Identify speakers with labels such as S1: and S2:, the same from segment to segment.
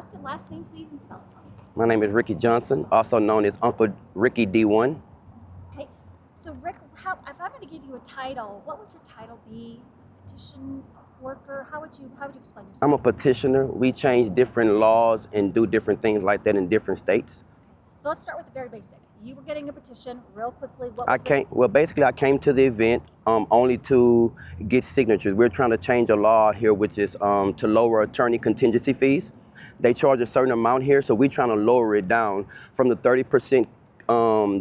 S1: first and last name, please, and spell it for me.
S2: My name is Ricky Johnson, also known as Uncle Ricky D1.
S1: Okay, so Rick, if I'm going to give you a title, what would your title be? Petition worker? How would you explain yourself?
S2: I'm a petitioner. We change different laws and do different things like that in different states.
S1: So let's start with the very basic. You were getting a petition real quickly.
S2: Basically I came to the event only to get signatures. We're trying to change a law here, which is to lower attorney contingency fees. They charge a certain amount here, so we're trying to lower it down from the 30%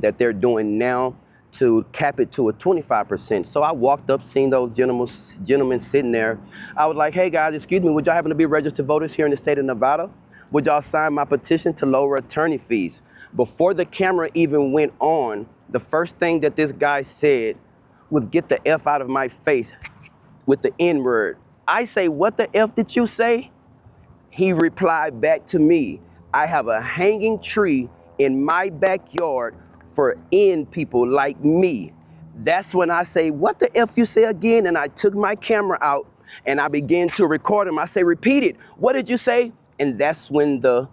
S2: that they're doing now to cap it to a 25%. So I walked up, seen those gentlemen sitting there. I was like, hey guys, excuse me, would y'all happen to be registered voters here in the state of Nevada? Would y'all sign my petition to lower attorney fees? Before the camera even went on, the first thing that this guy said was, get the F out of my face, with the N-word. I say, what the F did you say? He replied back to me, I have a hanging tree in my backyard for N people like me. That's when I say, what the F you say again? And I took my camera out and I began to record him. I say, repeat it. What did you say? And that's when the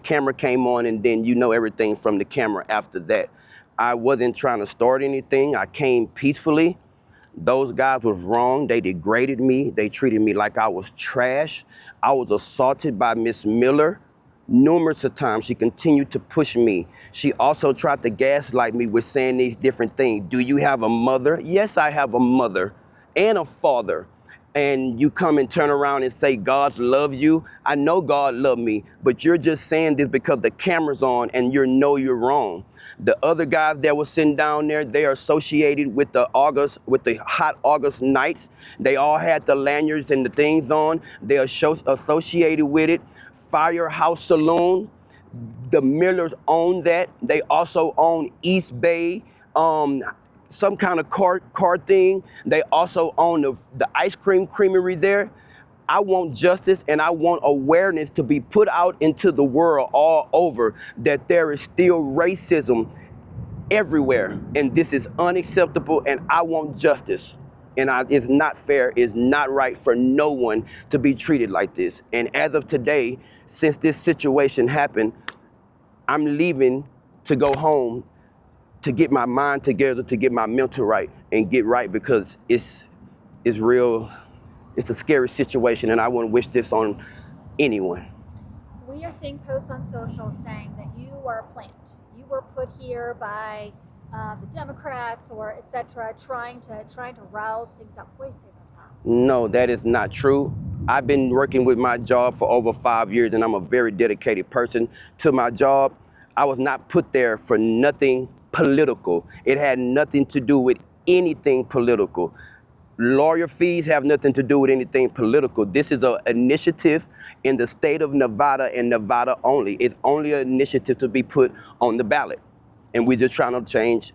S2: camera came on, and then you know everything from the camera after that. I wasn't trying to start anything. I came peacefully. Those guys was wrong. They degraded me. They treated me like I was trash. I was assaulted by Miss Miller numerous of times. She continued to push me. She also tried to gaslight me with saying these different things. Do you have a mother? Yes, I have a mother and a father. And you come and turn around and say, God love you. I know God love me, but you're just saying this because the camera's on and you know you're wrong. The other guys that were sitting down there, they are associated with the hot August nights. They all had the lanyards and the things on. They are associated with it. Firehouse Saloon, the Millers own that. They also own East Bay, some kind of car thing. They also own the ice cream creamery there. I want justice and I want awareness to be put out into the world all over that there is still racism everywhere, and this is unacceptable, and I want justice. And it's not fair, it's not right for no one to be treated like this. And as of today, since this situation happened, I'm leaving to go home to get my mind together, to get my mental right and get right, because it's real. It's a scary situation, and I wouldn't wish this on anyone.
S1: We are seeing posts on social saying that you are a plant. You were put here by the Democrats or etc., trying to rouse things up. What do you say about that?
S2: No, that is not true. I've been working with my job for over 5 years, and I'm a very dedicated person to my job. I was not put there for nothing political. It had nothing to do with anything political. Lawyer fees have nothing to do with anything political. This is an initiative in the state of Nevada and Nevada only. It's only an initiative to be put on the ballot. And we're just trying to change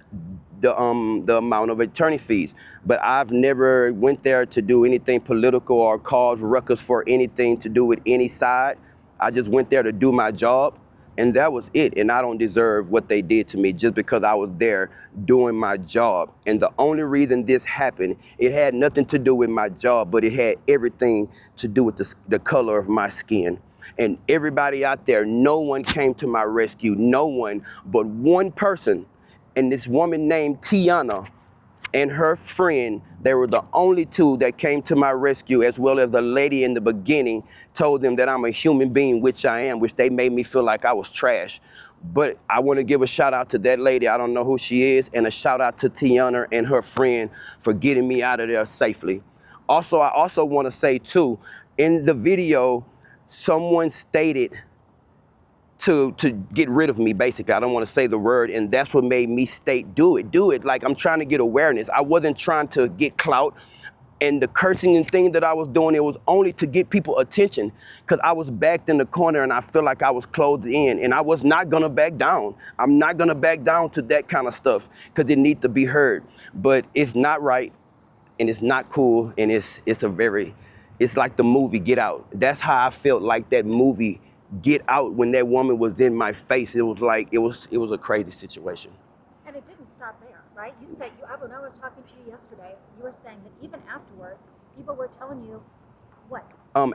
S2: the amount of attorney fees. But I've never went there to do anything political or cause ruckus for anything to do with any side. I just went there to do my job, and that was it. And I don't deserve what they did to me just because I was there doing my job. And the only reason this happened, it had nothing to do with my job, but it had everything to do with the color of my skin. And everybody out there, no one came to my rescue, no one but one person. And this woman named Tiana and her friend, they were the only two that came to my rescue, as well as the lady in the beginning told them that I'm a human being, which I am, which they made me feel like I was trash. But I want to give a shout out to that lady. I don't know who she is, and a shout out to Tiana and her friend for getting me out of there safely. Also, I also want to say too, in the video, someone stated to get rid of me, basically. I don't want to say the word, and that's what made me state, do it. Like, I'm trying to get awareness. I wasn't trying to get clout, and the cursing and thing that I was doing, it was only to get people attention, because I was backed in the corner and I feel like I was closed in, and I was not gonna back down. I'm not gonna back down to that kind of stuff, because it needs to be heard. But it's not right, and it's not cool, and it's like the movie Get Out. That's how I felt like that movie Get Out, when that woman was in my face. It was like, it was a crazy situation.
S1: And it didn't stop there, right? You said, when I was talking to you yesterday, you were saying that even afterwards, people were telling you, What?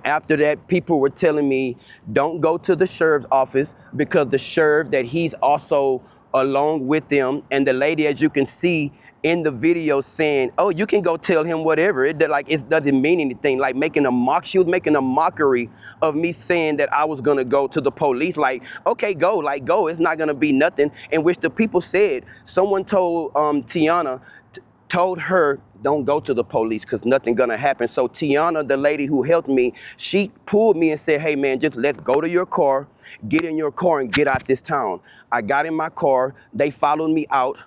S2: After that, people were telling me, don't go to the sheriff's office because the sheriff that he's also along with them, and the lady, as you can see in the video, saying, "Oh, you can go tell him whatever." It doesn't mean anything. Like she was making a mockery of me saying that I was gonna go to the police. Like, okay, go, like go. It's not gonna be nothing. In which the people said, someone told Tiana. Told her, don't go to the police because nothing gonna happen. So Tiana, the lady who helped me, she pulled me and said, hey man, just let's go to your car, get in your car and get out this town. I got in my car, they followed me out.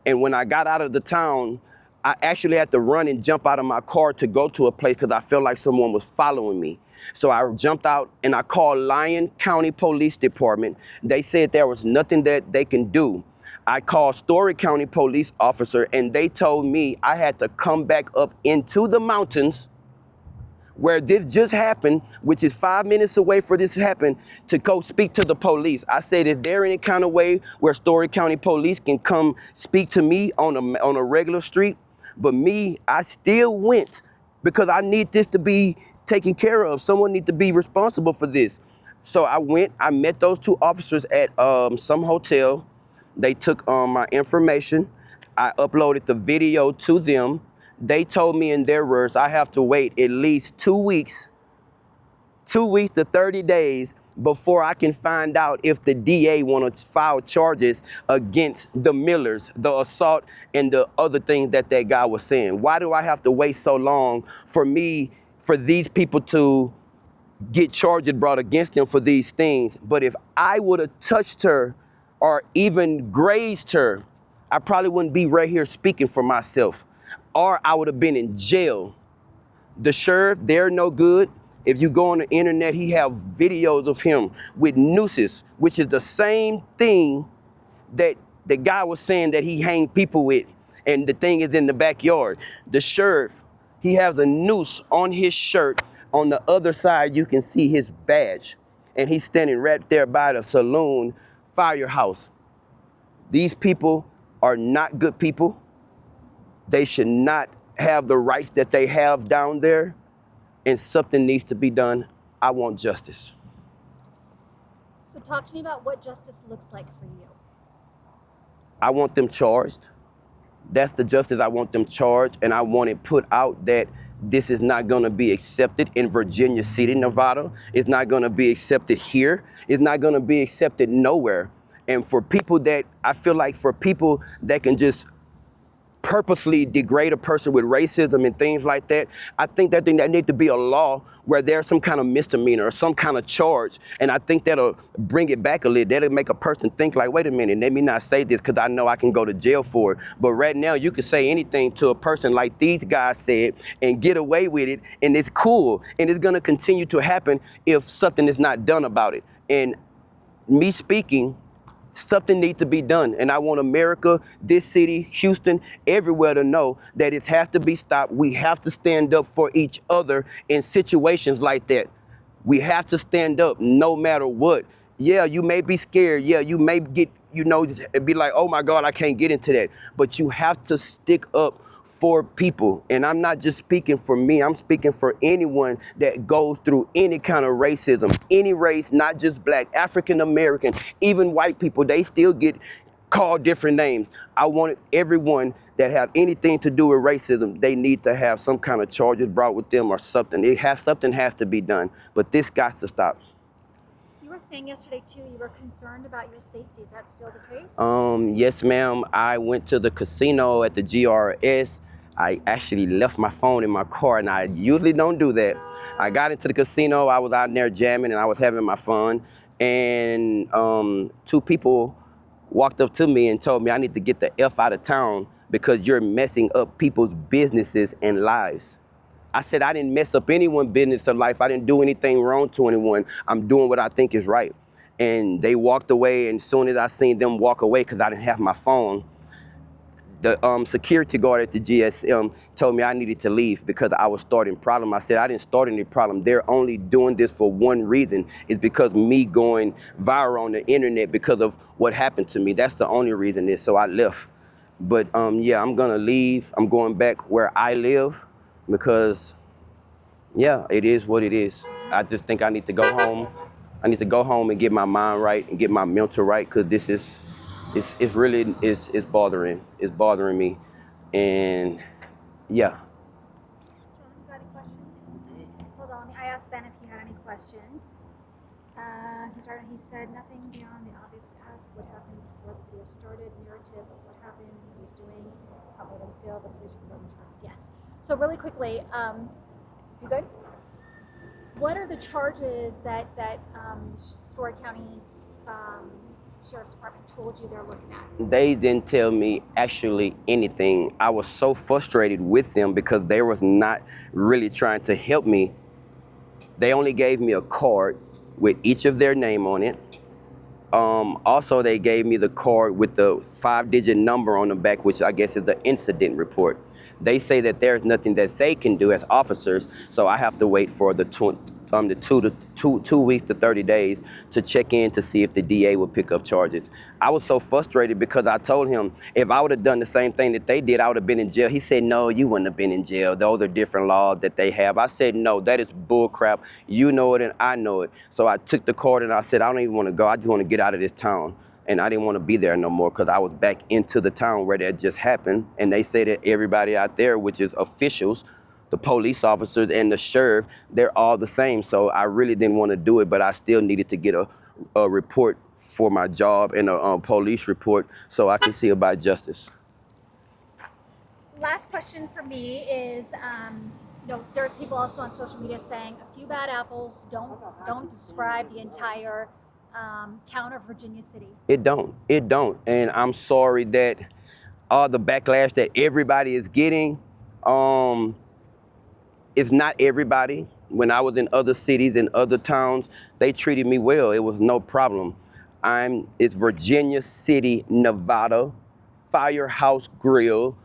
S2: And when I got out of the town, I actually had to run and jump out of my car to go to a place because I felt like someone was following me. So I jumped out and I called Lyon County Police Department. They said there was nothing that they can do. I called Story County police officer and they told me I had to come back up into the mountains where this just happened, which is 5 minutes away for this to happen, to go speak to the police. I said, is there any kind of way where Story County police can come speak to me on a regular street? But me, I still went because I need this to be taken care of. Someone need to be responsible for this. So I went, I met those two officers at some hotel. They took my information. I uploaded the video to them. They told me in their words, I have to wait at least 2 weeks to 30 days before I can find out if the DA want to file charges against the Millers, the assault and the other things that guy was saying. Why do I have to wait so long for these people to get charges brought against them for these things? But if I would have touched her or even grazed her, I probably wouldn't be right here speaking for myself, or I would have been in jail. The sheriff, they're no good. If you go on the internet, he have videos of him with nooses, which is the same thing that the guy was saying that he hanged people with, and the thing is in the backyard. The sheriff, he has a noose on his shirt. On the other side, you can see his badge, and he's standing right there by the saloon firehouse. These people are not good people. They should not have the rights that they have down there, and something needs to be done. I want justice.
S1: So talk to me about what justice looks like for you.
S2: I want them charged. That's the justice. I want them charged, and I want it put out that this is not gonna be accepted in Virginia City, Nevada. It's not gonna be accepted here. It's not gonna be accepted nowhere. And for people that, I feel like for people that can just purposely degrade a person with racism and things like that, I think that needs to be a law where there's some kind of misdemeanor or some kind of charge. And I think that'll bring it back a little. That'll make a person think like, wait a minute, let me not say this because I know I can go to jail for it. But right now you can say anything to a person like these guys said and get away with it, and it's cool. And it's gonna continue to happen if something is not done about it. And me speaking, something needs to be done. And I want America, this city, Houston, everywhere to know that it has to be stopped. We have to stand up for each other in situations like that. We have to stand up no matter what. Yeah, you may be scared. Yeah, you may get, be like, oh my God, I can't get into that. But you have to stick up for people. And I'm not just speaking for me, I'm speaking for anyone that goes through any kind of racism, any race, not just black, African American, even white people, they still get called different names. I want everyone that have anything to do with racism, they need to have some kind of charges brought with them or something. Something has to be done, but this got to stop.
S1: You were saying yesterday too, you were concerned about your safety. Is that still the case?
S2: Yes, ma'am. I went to the casino at the GRS. I actually left my phone in my car, and I usually don't do that. I got into the casino, I was out there jamming, and I was having my fun. And two people walked up to me and told me I need to get the F out of town because you're messing up people's businesses and lives. I said, I didn't mess up anyone's business or life. I didn't do anything wrong to anyone. I'm doing what I think is right. And they walked away, and as soon as I seen them walk away, because I didn't have my phone, the security guard at the GSM told me I needed to leave because I was starting problem. I said, I didn't start any problem. They're only doing this for one reason. It's because me going viral on the internet because of what happened to me. That's the only reason is so I left. But yeah, I'm gonna leave. I'm going back where I live because Yeah, it is what it is. I just think I need to go home. I need to go home and get my mind right and get my mental right, because this is, it's really, it's bothering me, and yeah.
S1: John, you got any questions? Hold on, I asked Ben if he had any questions. He said nothing beyond the obvious ask what happened before the video started, narrative of what happened, what he was doing, how made him feel, the police were the charges. Yes. So really quickly, you good? What are the charges that Story County Sheriff's Department told you they're looking at?
S2: They didn't tell me actually anything. I was so frustrated with them because they was not really trying to help me. They only gave me a card with each of their name on it. Also, they gave me the card with the 5-digit number on the back, which I guess is the incident report. They say that there's nothing that they can do as officers, so I have to wait for the 2 weeks to 30 days to check in to see if the DA will pick up charges. I was so frustrated because I told him if I would have done the same thing that they did, I would have been in jail. He said, no, you wouldn't have been in jail. Those are different laws that they have. I said, no, that is bull crap. You know it and I know it. So I took the card and I said, I don't even want to go. I just want to get out of this town. And I didn't want to be there no more because I was back into the town where that just happened. And they say that everybody out there, which is officials, the police officers and the sheriff, they're all the same. So I really didn't want to do it, but I still needed to get a report for my job and a police report so I can see about justice.
S1: Last question for me is, there's people also on social media saying a few bad apples don't describe the entire town of Virginia City.
S2: It don't. And I'm sorry that all the backlash that everybody is getting, it's not everybody. When I was in other cities and other towns, they treated me well. It was no problem. It's Virginia City, Nevada, Firehouse Grill,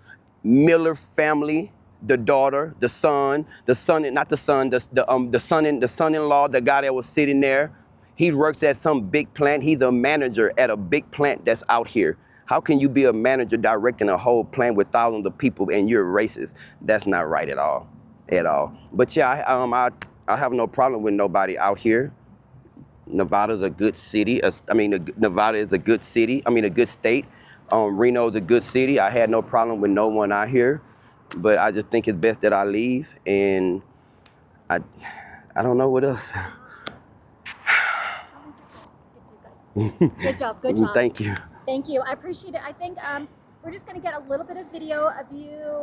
S2: Miller family, the daughter, the son, not the son, the son-in-law, the guy that was sitting there. He works at some big plant. He's a manager at a big plant that's out here. How can you be a manager directing a whole plant with thousands of people and you're racist? That's not right at all. But yeah, I have no problem with nobody out here. Nevada's a good city. Nevada is a good city. A good state. Reno's a good city. I had no problem with no one out here, but I just think it's best that I leave, and I don't know what else.
S1: Good job. Good job.
S2: Thank you.
S1: Thank you. I appreciate it. I think we're just going to get a little bit of video of you